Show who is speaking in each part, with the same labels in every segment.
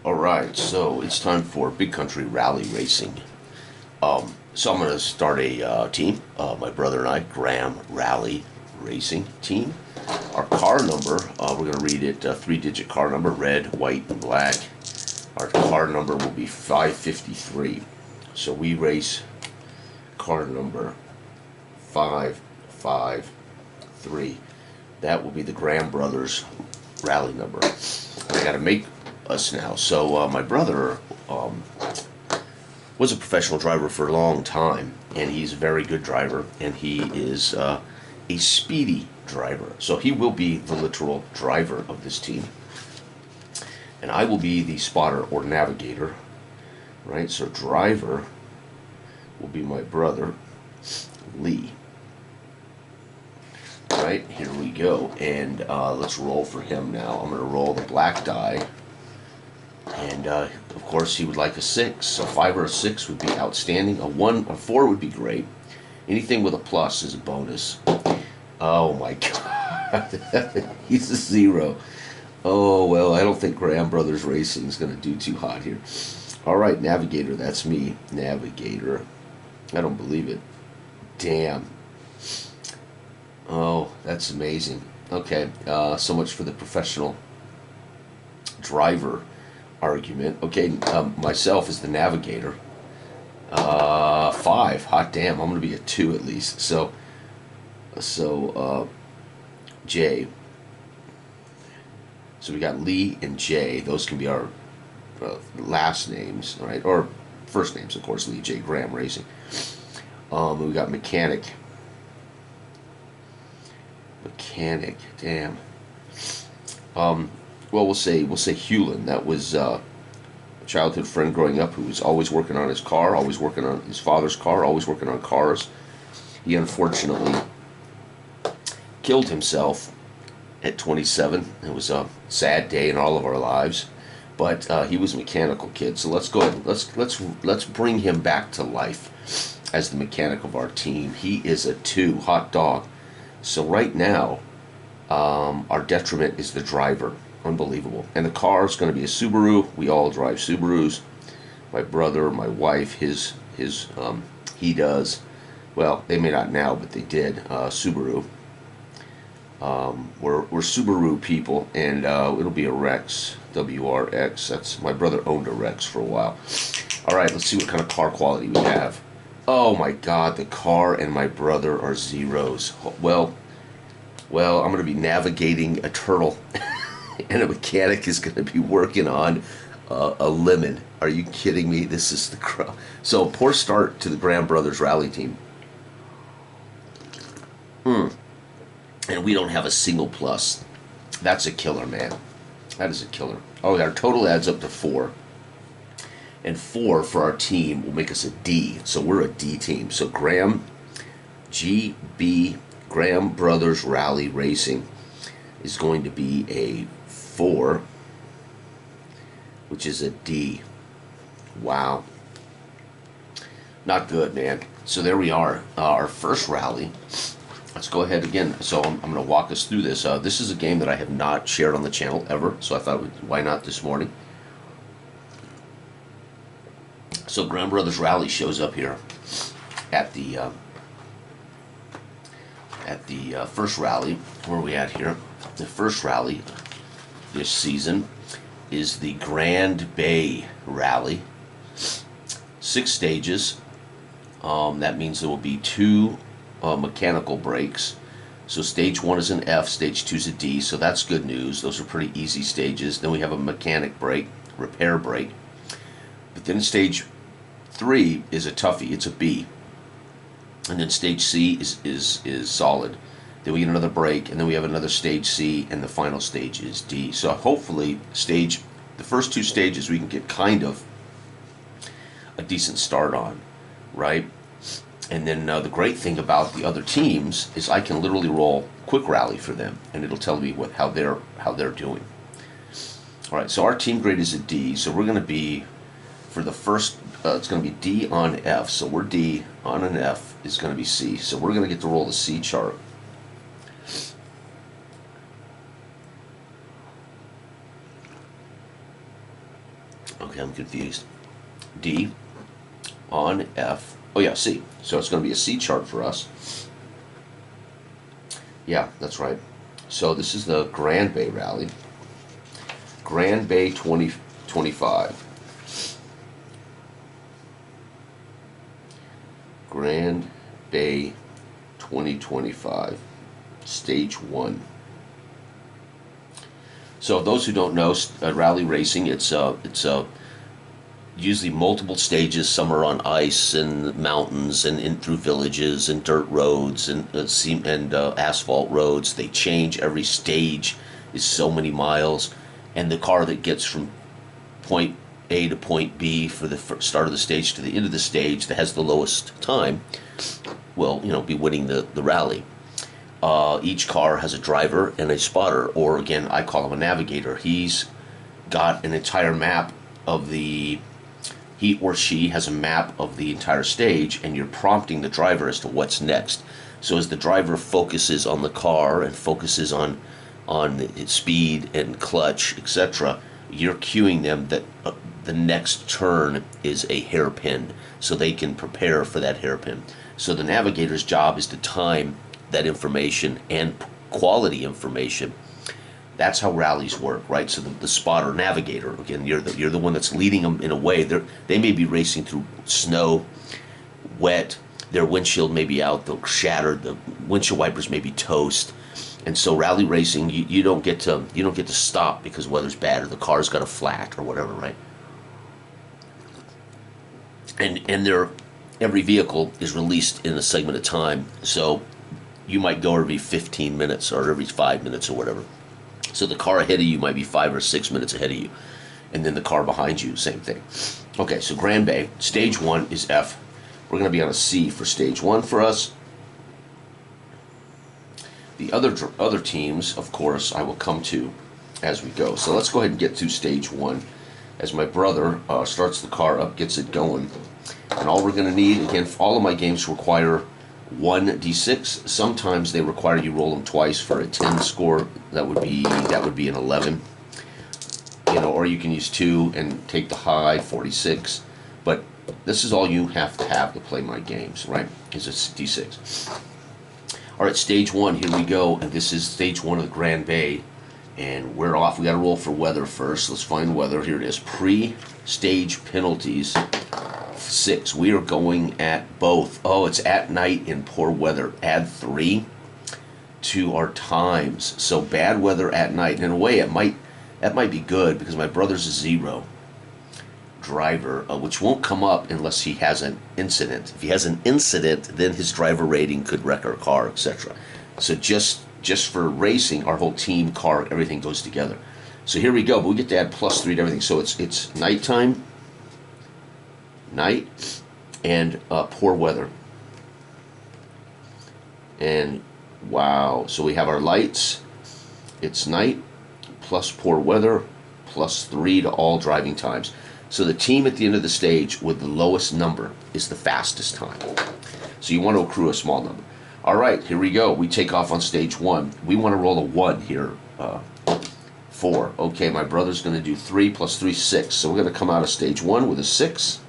Speaker 1: Alright, so it's time for Big Country Rally Racing. So I'm going to start a team. My brother and I, Graham Rally Racing Team. Our car number, we're going to read it, three-digit car number, red, white, and black. Our car number will be 553. So we race car number 553. That will be the Graham Brothers rally number. I got to make us now. So my brother was a professional driver for a long time, and he's a very good driver, and he is a speedy driver. So he will be the literal driver of this team, and I will be the spotter or navigator, right? So driver will be my brother, Lee. Right, here we go, and let's roll for him now. I'm going to roll the black die, and of course he would like a 6, so 5 or a 6 would be outstanding. A 1 or 4 would be great. Anything with a plus is a bonus. Oh my god, he's a 0. Oh well, I don't think Graham Brothers Racing is going to do too hot here. Alright, navigator, that's me. Navigator. I don't believe it. Damn. Oh, that's amazing. Okay, so much for the professional driver argument. Okay, myself as the navigator. 5. Hot damn, I'm going to be a 2 at least. So J. So we got Lee and J. Those can be our last names, right? Or first names, of course. Lee J. Graham Racing. We got mechanic. Mechanic, damn. Well, we'll say Hewlin. That was a childhood friend growing up who was always working on his car, always working on his father's car, always working on cars. He unfortunately killed himself at 27. It was a sad day in all of our lives, but he was a mechanical kid. So let's go ahead. Let's bring him back to life as the mechanic of our team. He is a 2, hot dog. So right now, our detriment is the driver. Unbelievable. And the car is going to be a Subaru. We all drive Subarus. My brother, my wife, he does. Well, they may not now, but they did. Subaru. We're Subaru people, and it'll be a Rex, WRX. That's my brother owned a Rex for a while. All right, let's see what kind of car quality we have. Oh my God, the car and my brother are 0s. Well, I'm going to be navigating a turtle, and a mechanic is going to be working on a lemon. Are you kidding me? This is the so poor start to the Graham Brothers rally team. And we don't have a single plus. That's a killer, man. That is a killer. Oh, our total adds up to 4. And 4 for our team will make us a D. So we're a D team. So Graham, GB, Graham Brothers Rally Racing is going to be a 4, which is a D. Wow. Not good, man. So there we are. Our first rally. Let's go ahead again. So I'm going to walk us through this. This is a game that I have not shared on the channel ever. So I thought, why not this morning? So Graham Brothers Rally shows up here at the first rally. Where are we at here? The first rally this season is the Grand Bay Rally. 6 stages. That means there will be 2 mechanical breaks. So stage 1 is an F, stage 2 is a D. So that's good news. Those are pretty easy stages. Then we have a mechanic break, repair break. But then stage 3 is a toughie. It's a B. And then stage C is solid. Then we get another break, and then we have another stage C, and the final stage is D. So hopefully the first 2 stages we can get kind of a decent start on, right? And then the great thing about the other teams is I can literally roll quick rally for them, and it'll tell me how they're doing. All right, so our team grade is a D. So we're going to be for the first. It's going to be D on F. So we're D on an F is going to be C. So we're going to get to roll the C chart. Okay, I'm confused. D on F. Oh yeah, C. So it's going to be a C chart for us. Yeah, that's right. So this is the Grand Bay Rally. Grand Bay 2025. Grand Bay 2025. Stage 1. So those who don't know, rally racing, it's usually multiple stages. Some are on ice and mountains and in through villages and dirt roads and asphalt roads. They change. Every stage is so many miles, and the car that gets from point A to point B for the start of the stage to the end of the stage that has the lowest time will, be winning the rally. Each car has a driver and a spotter, or again, I call him a navigator. He's got an entire map of the he or she has a map of the entire stage, and you're prompting the driver as to what's next. So as the driver focuses on the car and focuses on its speed and clutch, etc., you're cueing them that the next turn is a hairpin, so they can prepare for that hairpin. So the navigator's job is to time that information and quality information. That's how rallies work, right? So the spotter navigator, again, you're the one that's leading them in a way. They may be racing through snow, wet. Their windshield may be out, they're shattered. The windshield wipers may be toast, and so rally racing, you don't get to stop because weather's bad or the car's got a flat or whatever, right? And every vehicle is released in a segment of time, so you might go every 15 minutes or every 5 minutes or whatever. So the car ahead of you might be 5 or 6 minutes ahead of you. And then the car behind you, same thing. Okay, so Grand Bay, stage 1 is F. We're going to be on a C for stage 1 for us. The other teams, of course, I will come to as we go. So let's go ahead and get to stage 1 as my brother starts the car up, gets it going. And all we're going to need, again, all of my games require 1d6. Sometimes they require you roll them twice for a 10 score. That would be an 11. Or you can use 2 and take the high, 46. But this is all you have to play my games, right? Is a d6. All right, stage 1. Here we go, and this is stage 1 of the Grand Bay, and we're off. We got to roll for weather first. Let's find weather. Here it is. Pre-stage penalties. 6. We are going at both. Oh, it's at night in poor weather. Add 3 to our times. So bad weather at night. In a way, that might be good because my brother's a 0 driver, which won't come up unless he has an incident. If he has an incident, then his driver rating could wreck our car, etc. So just for racing, our whole team, car, everything goes together. So here we go. But we get to add +3 to everything. So it's nighttime. Night and poor weather, and wow, so we have our lights, it's night plus poor weather +3 to all driving times. So the team at the end of the stage with the lowest number is the fastest time, so you want to accrue a small number. All right, here we go. We take off on stage 1. We want to roll a 1 here. 4. Okay, my brother's going to do 3 + 3 6, so we're going to come out of stage 1 with a 6.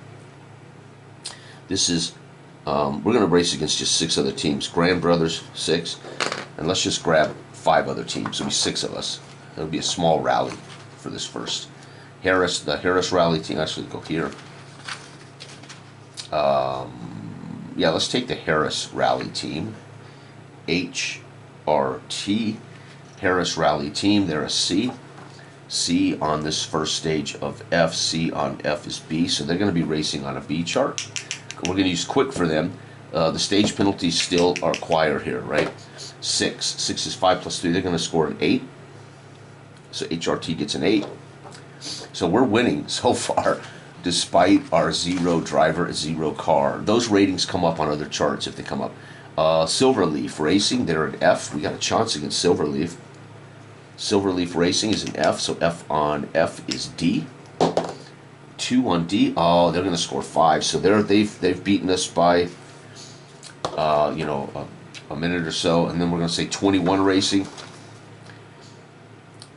Speaker 1: This is, we're going to race against just 6 other teams. Grand Brothers, 6. And let's just grab 5 other teams. There'll be 6 of us. It'll be a small rally for this first. The Harris rally team. Actually, go here. Yeah, let's take the Harris rally team. HRT. Harris rally team. They're a C. C on this first stage of F. C on F is B. So they're going to be racing on a B chart. We're going to use quick for them. The stage penalties still are required here, right? 6. 6 is 5 + 3. They're going to score an 8. So HRT gets an 8. So we're winning so far, despite our 0 driver, 0 car. Those ratings come up on other charts if they come up. Silverleaf Racing, they're an F. We got a chance against Silverleaf. Silverleaf Racing is an F, so F on F is D. 2 on D. Oh, they're going to score 5. So they've beaten us by, a minute or so. And then we're going to say 21 Racing.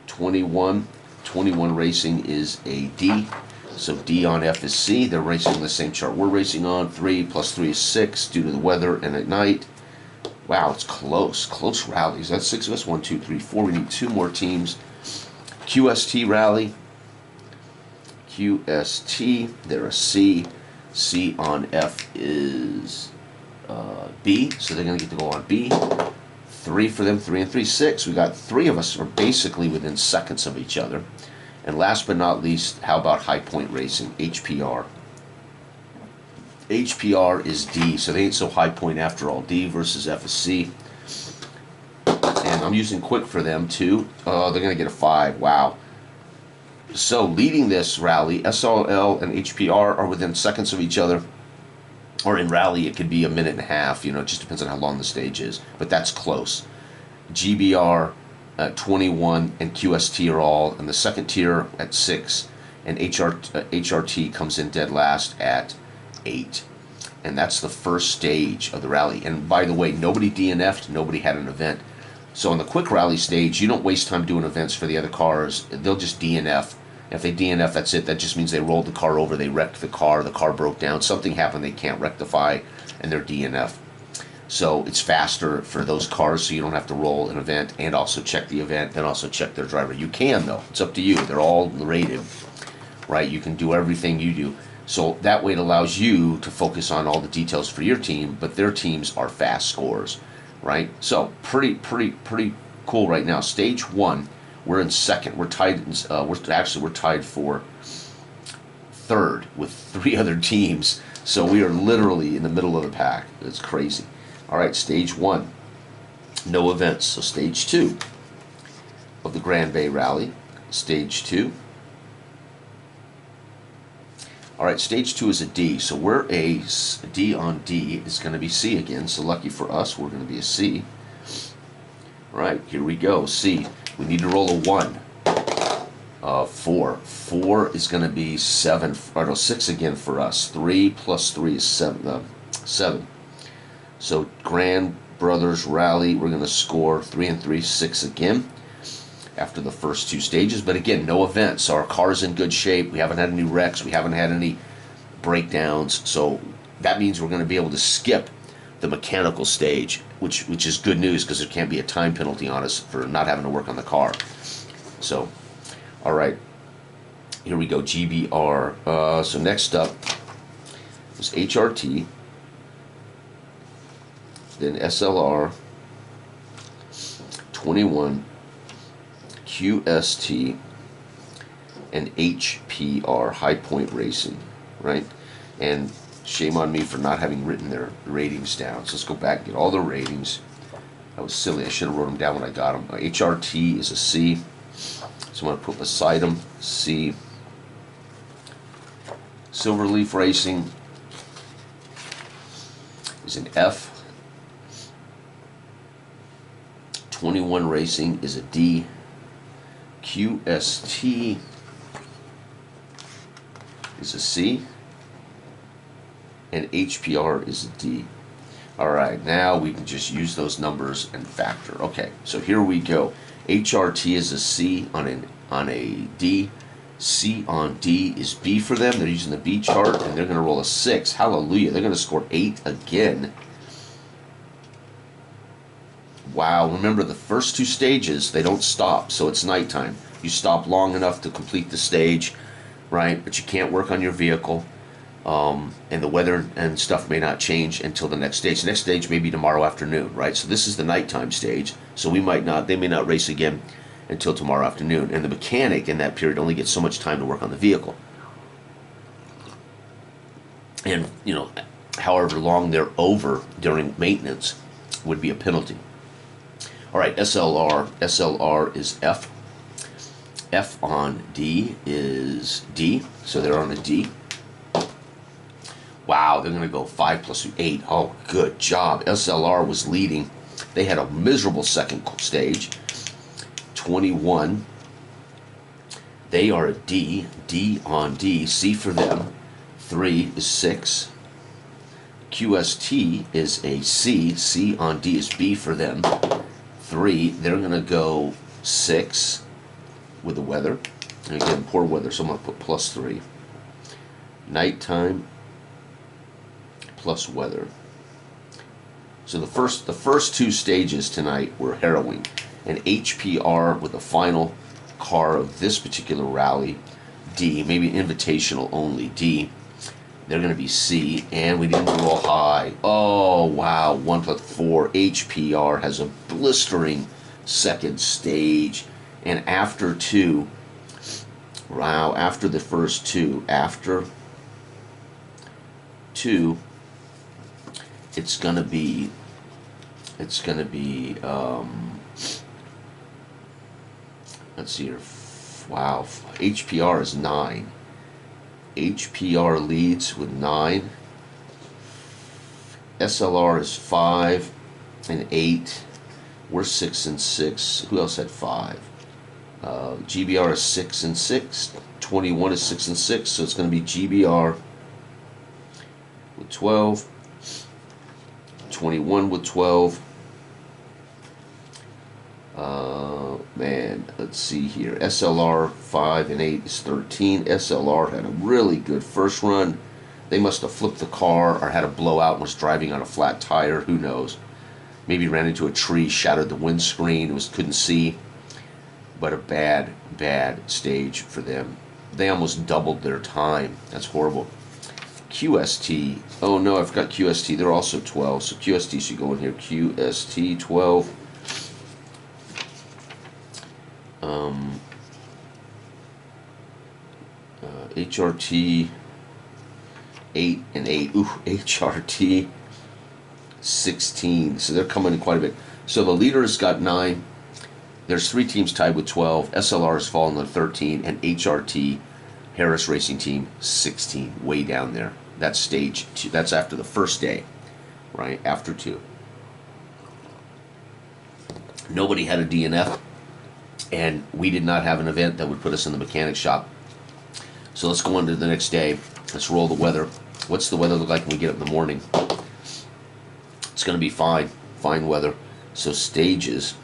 Speaker 1: 21 Racing is a D. So D on F is C. They're racing the same chart we're racing on. 3 plus 3 is 6 due to the weather and at night. Wow, it's close. Close rallies. That's 6 of us. 1, 2, 3, 4. We need 2 more teams. QST rally. QST. They're a C. C on F is B. So they're going to get to go on B. 3 for them. 3 and 3, 6. We got 3 of us are basically within seconds of each other. And last but not least, how about High Point Racing, HPR? HPR is D, so they ain't so high point after all. D versus F is C. And I'm using quick for them too. They're going to get a 5. Wow. So leading this rally, SLL and HPR are within seconds of each other. Or in rally, it could be a minute and a half. You know, it just depends on how long the stage is. But that's close. GBR 21 and QST are all in the second tier at 6, and HRT comes in dead last at 8. And that's the first stage of the rally. And by the way, nobody DNF'd, nobody had an event. So on the quick rally stage, you don't waste time doing events for the other cars. They'll just DNF. If they DNF, that's it. That just means they rolled the car over, they wrecked the car broke down, something happened they can't rectify, and they're DNF. So it's faster for those cars, so you don't have to roll an event and also check the event, then also check their driver. You can, though. It's up to you. They're all rated, right? You can do everything you do. So that way it allows you to focus on all the details for your team, but their teams are fast scores, right? So pretty cool right now. Stage 1, we're in second. We're tied. We're tied for third with 3 other teams. So we are literally in the middle of the pack. It's crazy. All right, stage 1, no events. So stage 2 of the Grand Bay Rally. Stage 2. All right, stage 2 is a D. So we're a D on D. It's going to be C again. So lucky for us, we're going to be a C. All right, here we go. C. We need to roll a 1. 4. 4 is going to be 7. Or no, 6 again for us. 3 plus 3 is 7. 7. So Grand Brothers Rally, we're going to score 3 and 3, 6 again after the first 2 stages. But again, no events. So our car's in good shape. We haven't had any wrecks. We haven't had any breakdowns. So that means we're going to be able to skip the mechanical stage, which is good news because there can't be a time penalty on us for not having to work on the car. So, all right, here we go, GBR. So next up is HRT, then SLR, 21, QST, and HPR, High Point Racing, right? And shame on me for not having written their ratings down. So let's go back and get all the ratings. That was silly. I should have wrote them down when I got them. HRT is a C. So I'm going to put beside them C. Silverleaf Racing is an F. 21 Racing is a D. QST is a C. And HPR is a D. All right, now we can just use those numbers and factor. Okay, so here we go. HRT is a C on a D. C on D is B for them. They're using the B chart, and they're going to roll a 6. Hallelujah. They're going to score 8 again. Wow, remember the first 2 stages, they don't stop, so it's nighttime. You stop long enough to complete the stage, right? But you can't work on your vehicle. And the weather and stuff may not change until the next stage. The next stage may be tomorrow afternoon, right? So this is the nighttime stage. So they may not race again until tomorrow afternoon. And the mechanic in that period only gets so much time to work on the vehicle. And, you know, however long they're over during maintenance would be a penalty. All right, SLR. SLR is F. F on D is D. So they're on a D. Wow, they're going to go 5 plus 8. Oh, good job. SLR was leading. They had a miserable second stage. 21. They are a D. D on D. C for them. 3 is 6. QST is a C. C on D is B for them. 3. They're going to go 6 with the weather. And again, poor weather, so I'm going to put plus 3. nighttime plus weather. So the first two stages tonight were harrowing. And HPR with the final car of this particular rally, D, maybe invitational only, D. They're going to be C, and we didn't roll high. Oh, wow, 1 plus 4. HPR has a blistering second stage. And after two, wow, after the first two, after two, it's going to be, let's see here, wow, HPR is 9. HPR leads with 9. SLR is 5 and 8. We're 6 and 6. Who else had 5? GBR is 6 and 6. 21 is 6 and 6. So it's going to be GBR with 12. 21 with 12. Man, let's see here. SLR 5 and 8 is 13. SLR had a really good first run. They must have flipped the car or had a blowout and was driving on a flat tire. Who knows? Maybe ran into a tree, shattered the windscreen, couldn't see. But a bad stage for them. They almost doubled their time. That's horrible. QST. Oh no, I forgot QST. They're also 12. So QST should go in here. QST 12. HRT 8 and 8. Ooh, HRT 16. So they're coming in quite a bit. So the leaders got 9. There's 3 teams tied with 12. SLR has fallen to 13, and HRT, Harris Racing Team, 16. Way down there. That's stage 2. That's after the first day, right? After 2. Nobody had a DNF, and we did not have an event that would put us in the mechanic shop. So let's go on to the next day. Let's roll the weather. What's the weather look like when we get up in the morning? It's going to be fine. Fine weather. So stages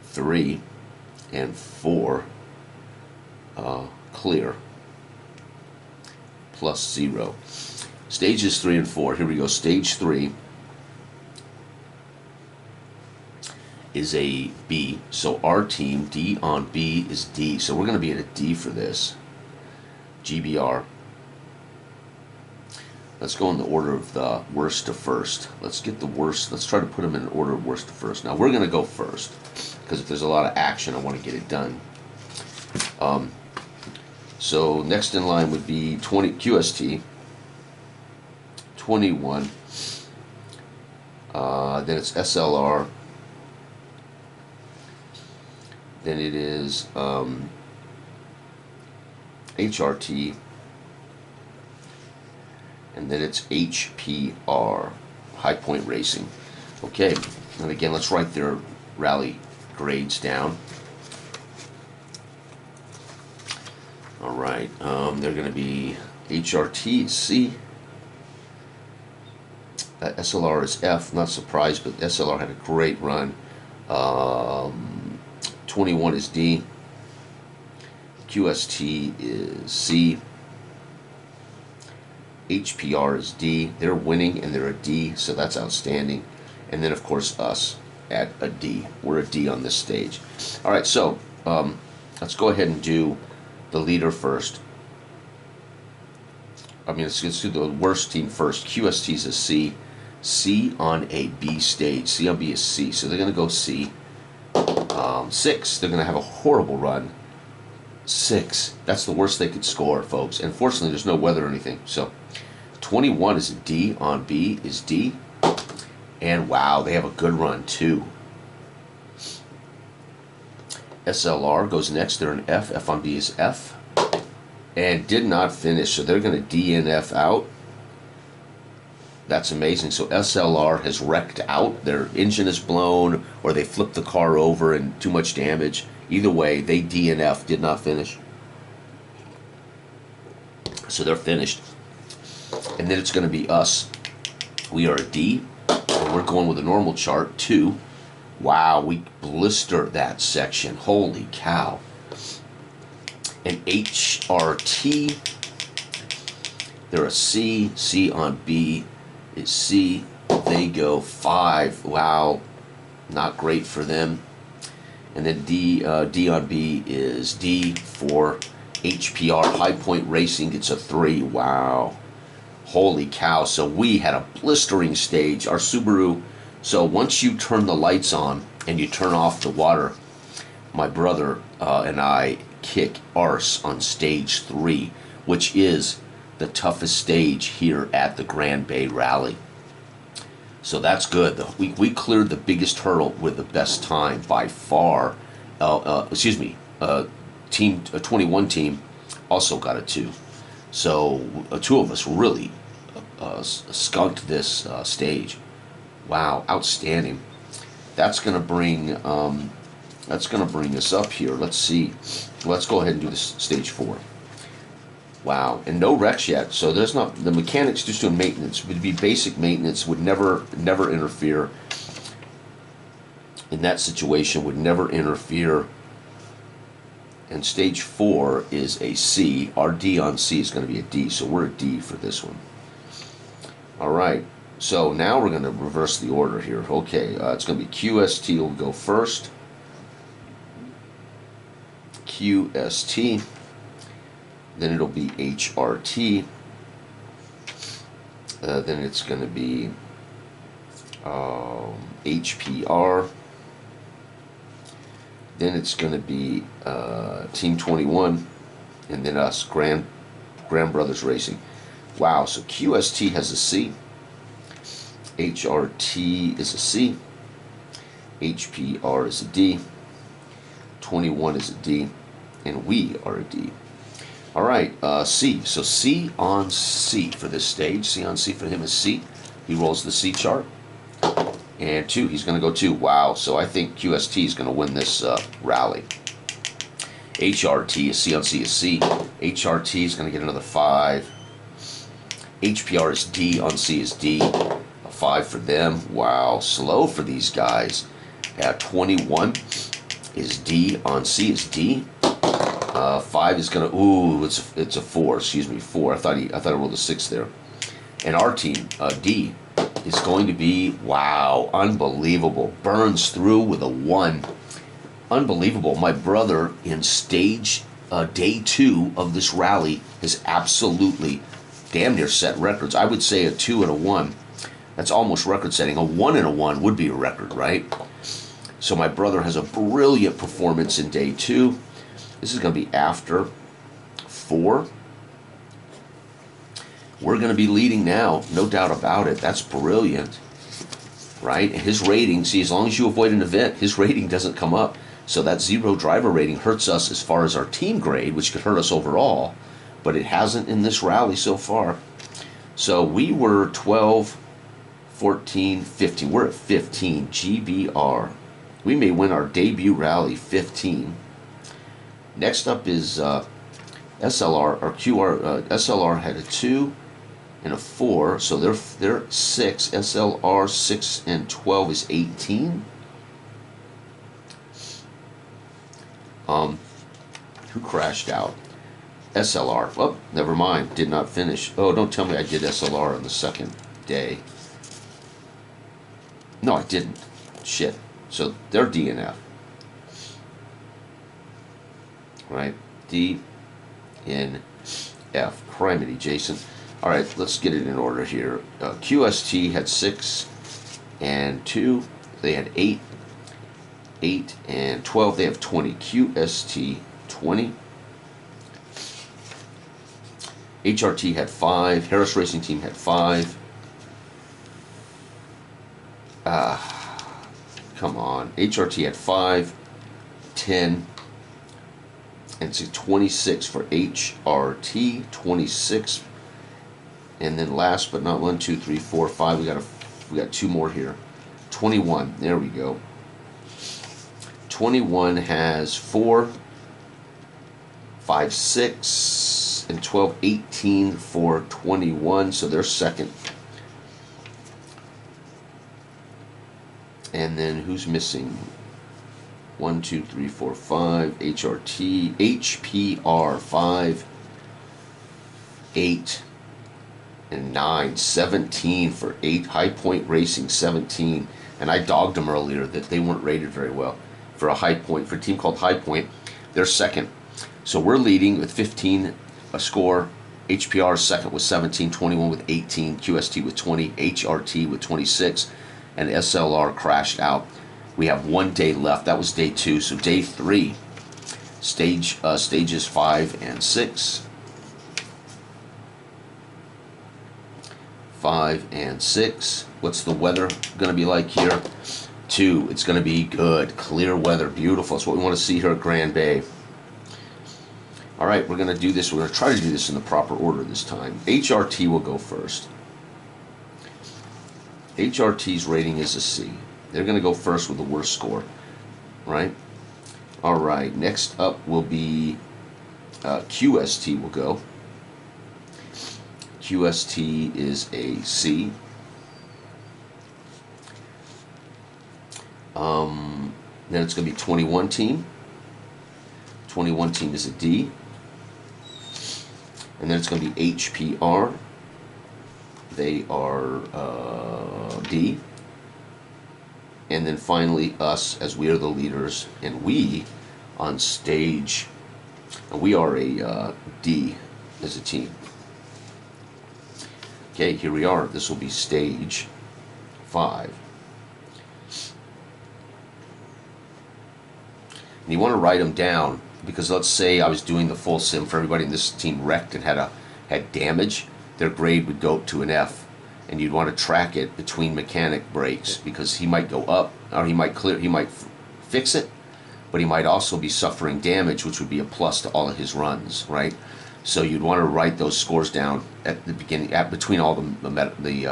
Speaker 1: 3 and 4 clear plus 0. Stages 3 and 4. Here we go. Stage 3 is a B. So our team, D on B, is D. So we're going to be at a D for this. GBR. Let's go in the order of the worst to first. Let's get the worst. Let's try to put them in order of worst to first. Now we're going to go first because if there's a lot of action, I want to get it done. So next in line would be 20 QST. 21. Then it's SLR. Then it is HRT, and then it's HPR, High Point Racing. Okay, and again, let's write their rally grades down. All right, they're going to be HRT C. SLR is F. Not surprised, but SLR had a great run. 21 is D. QST is C. HPR is D. They're winning and they're a D, so that's outstanding. And then of course us at a D. We're a D on this stage. All right, so let's go ahead and do the leader first. Let's do the worst team first. QST is a C. C on a B stage. C on B is C, so they're going to go C. 6, they're going to have a horrible run. 6, that's the worst they could score, folks. And fortunately, there's no weather or anything. So 21 is a D on B is D. And wow, they have a good run too. SLR goes next. They're an F. F on B is F. And did not finish, so they're going to DNF out. That's amazing. So SLR has wrecked out. Their engine is blown, or they flipped the car over and too much damage. Either way, they DNF, did not finish. So they're finished. And then it's going to be us. We are a D, and we're going with a normal chart, 2. Wow, we blister that section. Holy cow. And HRT They're a C. C on B is C. They go 5. Wow, not great for them. And then D on B is D for HPR. High Point Racing gets a 3. Wow. Holy cow. So we had a blistering stage. Our Subaru. So once you turn the lights on and you turn off the water, my brother and I kick arse on stage 3, which is the toughest stage here at the Grand Bay Rally. So that's good. We cleared the biggest hurdle with the best time by far. Team 21 team also got a 2. So two of us really skunked this stage. Wow, outstanding. That's gonna bring us up here. Let's see. Let's go ahead and do this stage 4. Wow, and no wrecks yet. So there's not, the mechanics just doing maintenance. Would be basic maintenance. Would never interfere in that situation. Would never interfere. And stage 4 is a C. Our D on C is going to be a D. So we're a D for this one. All right. So now we're going to reverse the order here. Okay, it's going to be QST will go first. QST. Then it'll be HRT. Then it's going to be HPR. Then it's going to be Team 21. And then us, Grand Brothers Racing. Wow, so QST has a C. HRT is a C. HPR is a D. 21 is a D. And we are a D. All right, C. So C on C for this stage. C on C for him is C. He rolls the C chart. And 2, he's going to go 2. Wow, so I think QST is going to win this rally. HRT is C on C is C. HRT is going to get another 5. HPR is D on C is D. A 5 for them. Wow, slow for these guys. 21 is D on C is D. 5 is gonna, ooh, it's a 4. Excuse me, 4. I thought I rolled a 6 there. And our team, D, is going to be, wow, unbelievable. Burns through with a 1. Unbelievable. My brother in stage day 2 of this rally has absolutely damn near set records. I would say a 2 and a 1. That's almost record setting. A 1 and a 1 would be a record, right? So my brother has a brilliant performance in day 2. This is going to be after 4. We're going to be leading now, no doubt about it. That's brilliant, right? His rating, see, as long as you avoid an event, his rating doesn't come up. So that 0 driver rating hurts us as far as our team grade, which could hurt us overall, but it hasn't in this rally so far. So we were 12, 14, 15. We're at 15, GBR. We may win our debut rally, 15. Next up is SLR or QR. SLR had a 2 and a 4, so they're 6. SLR 6 and 12 is 18. Who crashed out? SLR. Oh, never mind. Did not finish. Oh, don't tell me I did SLR on the second day. No, I didn't. Shit. So they're DNF. Right? D, N, F. Criminy, Jason. All right, let's get it in order here. QST had 6 and 2. They had 8. 8 and 12. They have 20. QST 20. HRT had 5. Harris Racing Team had 5. Come on. HRT had 5, 10, and it's 26 for HRT. 26. And then last but not 1, 2, 3, 4, 5. We got 2 more here. 21. There we go. 21 has 4, 5, 6, and 12, 18 for 21. So they're second. And then who's missing? 1, 2, 3, 4, 5. HRT, HPR 5, 8, and 9. 17 for 8. High Point Racing, 17. And I dogged them earlier that they weren't rated very well for a High Point, for a team called High Point. They're second. So we're leading with 15 a score. HPR is second with 17, 21 with 18, QST with 20, HRT with 26, and SLR crashed out. We have 1 day left. That was day 2. So day 3, stages 5 and 6. 5 and 6. What's the weather going to be like here? 2. It's going to be good. Clear weather. Beautiful. It's what we want to see here at Grand Bay. All right, we're going to do this. We're going to try to do this in the proper order this time. HRT will go first. HRT's rating is a C. They're going to go first with the worst score, right? All right, next up will be QST will go. QST is a C. Then it's going to be 21 team. 21 team is a D. And then it's going to be HPR. They are D. And then finally us, as we are the leaders, and we on stage, and we are a D as a team. Okay, here we are. This will be stage 5. And you want to write them down, because let's say I was doing the full sim for everybody and this team wrecked and had damage, their grade would go to an F, and you'd want to track it between mechanic breaks, because he might go up, or he might fix it, but he might also be suffering damage, which would be a plus to all of his runs, right? So you'd want to write those scores down at the beginning, between all the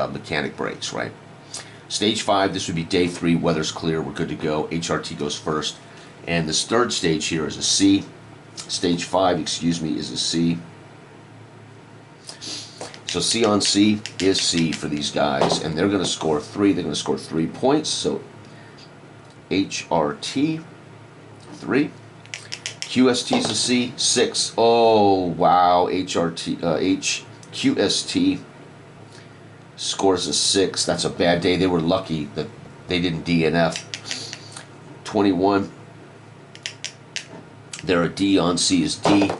Speaker 1: mechanic breaks, right? Stage 5, this would be day 3, weather's clear, we're good to go. HRT goes first. And this third stage here is a C. Stage 5, excuse me, is a C. So C on C is C for these guys. And they're going to score 3. They're going to score 3 points. So HRT, 3. QST is a C, 6. Oh, wow. QST scores a 6. That's a bad day. They were lucky that they didn't DNF. 21. They're a D on C is D.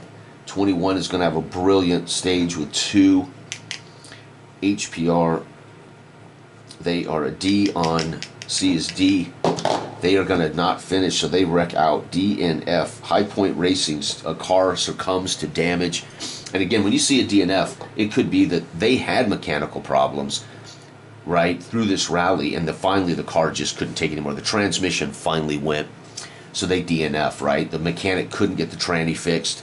Speaker 1: 21 is going to have a brilliant stage with 2. HPR, they are a D on C is D. They are going to not finish, so they wreck out. D and F. High Point Racing, a car succumbs to damage. And again, when you see a DNF, it could be that they had mechanical problems, right, through this rally, and finally the car just couldn't take it anymore. The transmission finally went. So they DNF, right? The mechanic couldn't get the tranny fixed,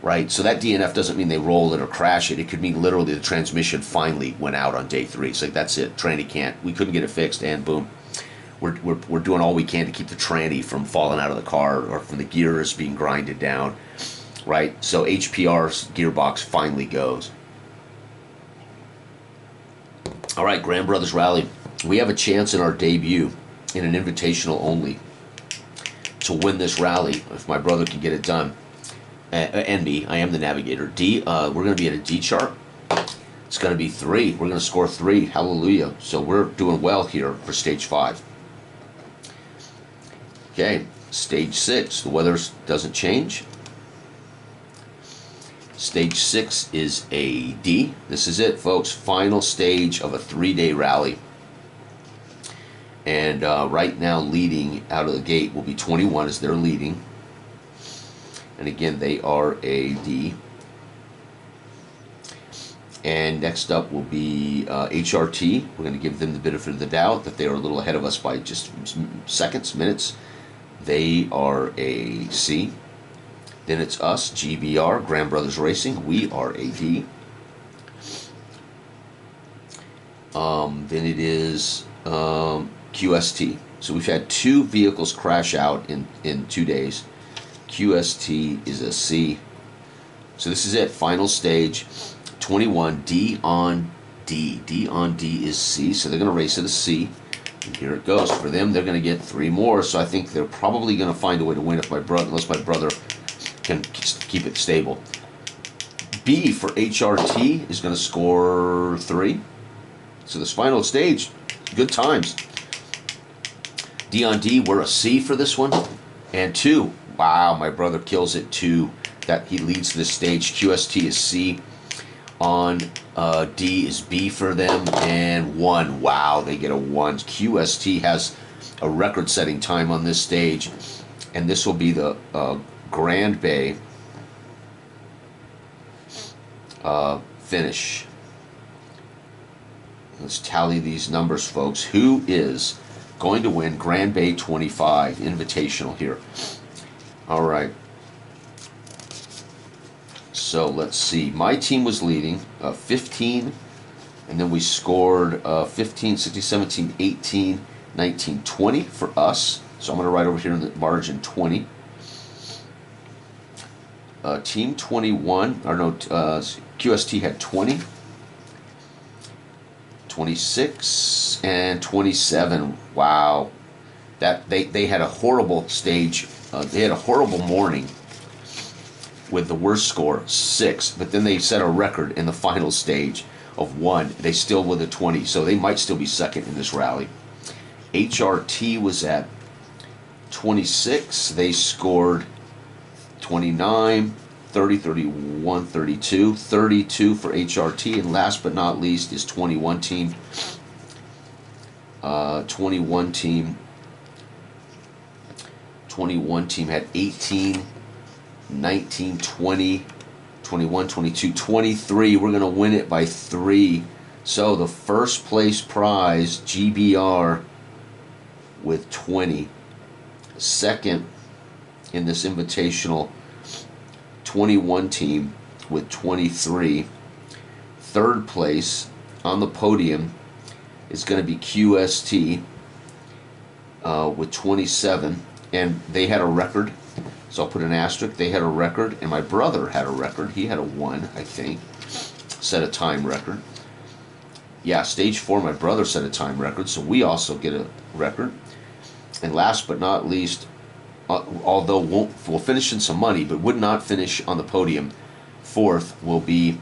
Speaker 1: right? So that DNF doesn't mean they roll it or crash it. It could mean literally the transmission finally went out on day 3. So that's it. Tranny can't. We couldn't get it fixed, and boom. We're doing all we can to keep the tranny from falling out of the car or from the gears being grinded down, right? So HPR's gearbox finally goes. All right, Grand Brothers Rally. We have a chance in our debut in an invitational only to win this rally if my brother can get it done. And me, I am the navigator. D, we're going to be at a D chart. It's going to be 3. We're going to score 3. Hallelujah. So we're doing well here for stage 5. Okay, stage 6. The weather doesn't change. Stage 6 is a D. This is it, folks. Final stage of a 3-day rally. And right now leading out of the gate will be 21 as they're leading. And again, they are a D. And next up will be HRT. We're going to give them the benefit of the doubt that they are a little ahead of us by just seconds, minutes. They are a C. Then it's us, GBR, Grand Brothers Racing. We are a D. Then it is QST. So we've had 2 vehicles crash out in 2 days. QST is a C. So this is it, final stage. 21, D on D. D on D is C, so they're going to race at a C. And here it goes. For them, they're going to get 3 more, so I think they're probably going to find a way to win unless my brother can keep it stable. B for HRT is going to score 3. So this final stage, good times. D on D, we're a C for this one. And 2. Wow, my brother kills it. 2. That he leads this stage. QST is C. On D is B for them. And 1. Wow, they get a 1. QST has a record-setting time on this stage. And this will be the Grand Bay finish. Let's tally these numbers, folks. Who is going to win Grand Bay 25 Invitational here? All right. So let's see. My team was leading 15, and then we scored 15, 16, 17, 18, 19, 20 for us. So I'm going to write over here in the margin 20. Team 21, or no, QST had 20, 26, and 27. Wow. That they had a horrible stage. They had a horrible morning with the worst score, 6. But then they set a record in the final stage of 1. They still with a 20, so they might still be second in this rally. HRT was at 26. They scored 29, 30, 31, 32. 32 for HRT. And last but not least is 21 team. 21 team had 18, 19, 20, 21, 22, 23. We're going to win it by 3. So the first place prize, GBR, with 20. Second in this invitational, 21 team with 23. Third place on the podium is going to be QST with 27. And they had a record. So I'll put an asterisk. They had a record, and my brother had a record. He had a 1, I think. Set a time record. Yeah, stage 4, my brother set a time record, so we also get a record. And last but not least, although we'll finish in some money, but would not finish on the podium, 4th will be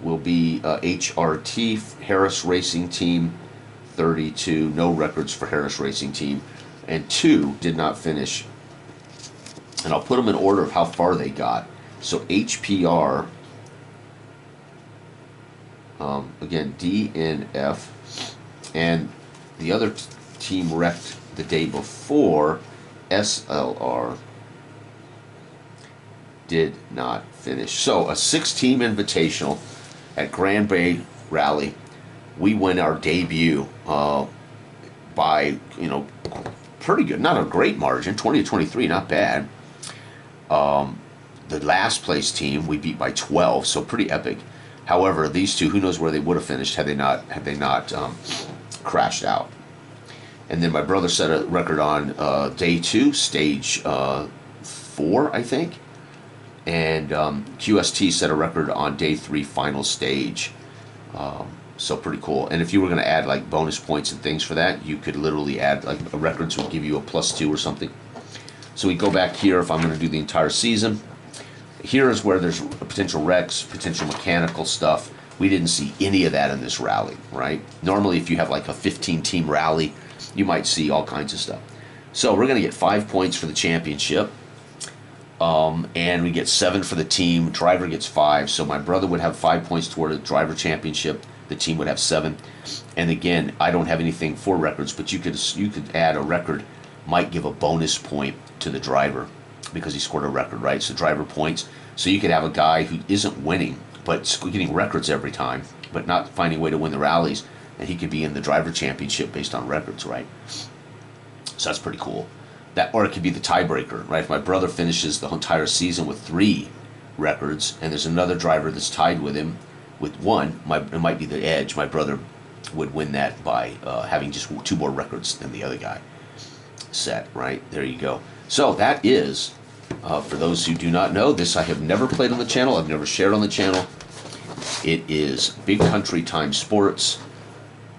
Speaker 1: HRT, Harris Racing Team, 32. No records for Harris Racing Team. And 2 did not finish. And I'll put them in order of how far they got. So HPR, again, D and F. And the other team wrecked the day before, SLR, did not finish. So a 6-team invitational at Grand Bay Rally. We win our debut by, pretty good. Not a great margin, 20 to 23, not bad. The last place team we beat by 12, so pretty epic. However, these two, who knows where they would have finished had they not crashed out. And then my brother set a record on day 2, stage 4, I think. And QST set a record on day 3, final stage. So pretty cool. And if you were going to add like bonus points and things for that, you could literally add, like, records would give you a +2 or something. So we go back here if I'm going to do the entire season. Here is where there's potential wrecks, potential mechanical stuff. We didn't see any of that in this rally, right? Normally if you have like a 15-team rally, you might see all kinds of stuff. So we're going to get 5 points for the championship. And we get 7 for the team. Driver gets 5. So my brother would have 5 points toward the driver championship. The team would have 7. And again, I don't have anything for records, but you could add a record, might give a bonus point to the driver because he scored a record, right? So driver points. So you could have a guy who isn't winning, but getting records every time, but not finding a way to win the rallies, and he could be in the driver championship based on records, right? So that's pretty cool. That, or it could be the tiebreaker, right? If my brother finishes the entire season with 3 records, and there's another driver that's tied with him with 1, it might be the edge. My brother would win that by having just 2 more records than the other guy set, right? There you go. So that is, for those who do not know, this I have never played on the channel. I've never shared on the channel. It is Big Country Time Sports.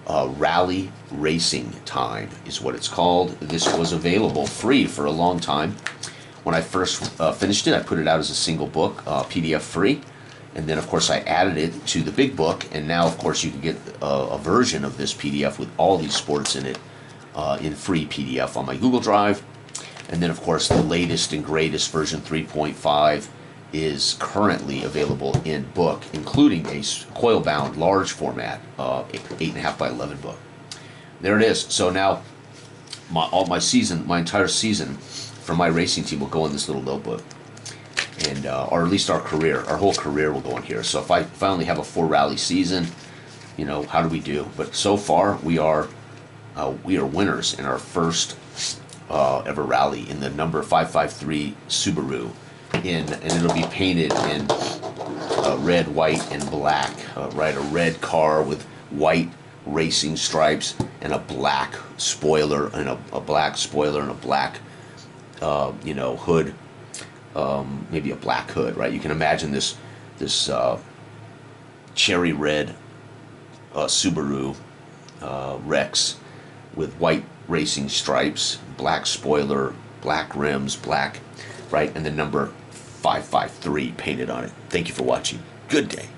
Speaker 1: Rally Racing Time is what it's called. This was available free for a long time. When I first finished it, I put it out as a single book, PDF free. And then, of course, I added it to the big book, and now, of course, you can get a version of this PDF with all these sports in it in free PDF on my Google Drive. And then, of course, the latest and greatest version 3.5 is currently available in book, including a coil-bound large format 8.5 by 11 book. There it is. So now, my entire season for my racing team will go in this little notebook, and or at least our whole career will go in here. So if I finally have a 4-rally season, how do we do? But so far, we are winners in our first ever rally in the number 553 Subaru, and it'll be painted in red, white, and black. Right, a red car with white racing stripes and a black spoiler and a black hood, maybe a black hood. Right, you can imagine this cherry red Subaru Rex with white racing stripes, black spoiler, black rims, black, right, and the number 553 painted on it. Thank you for watching. Good day.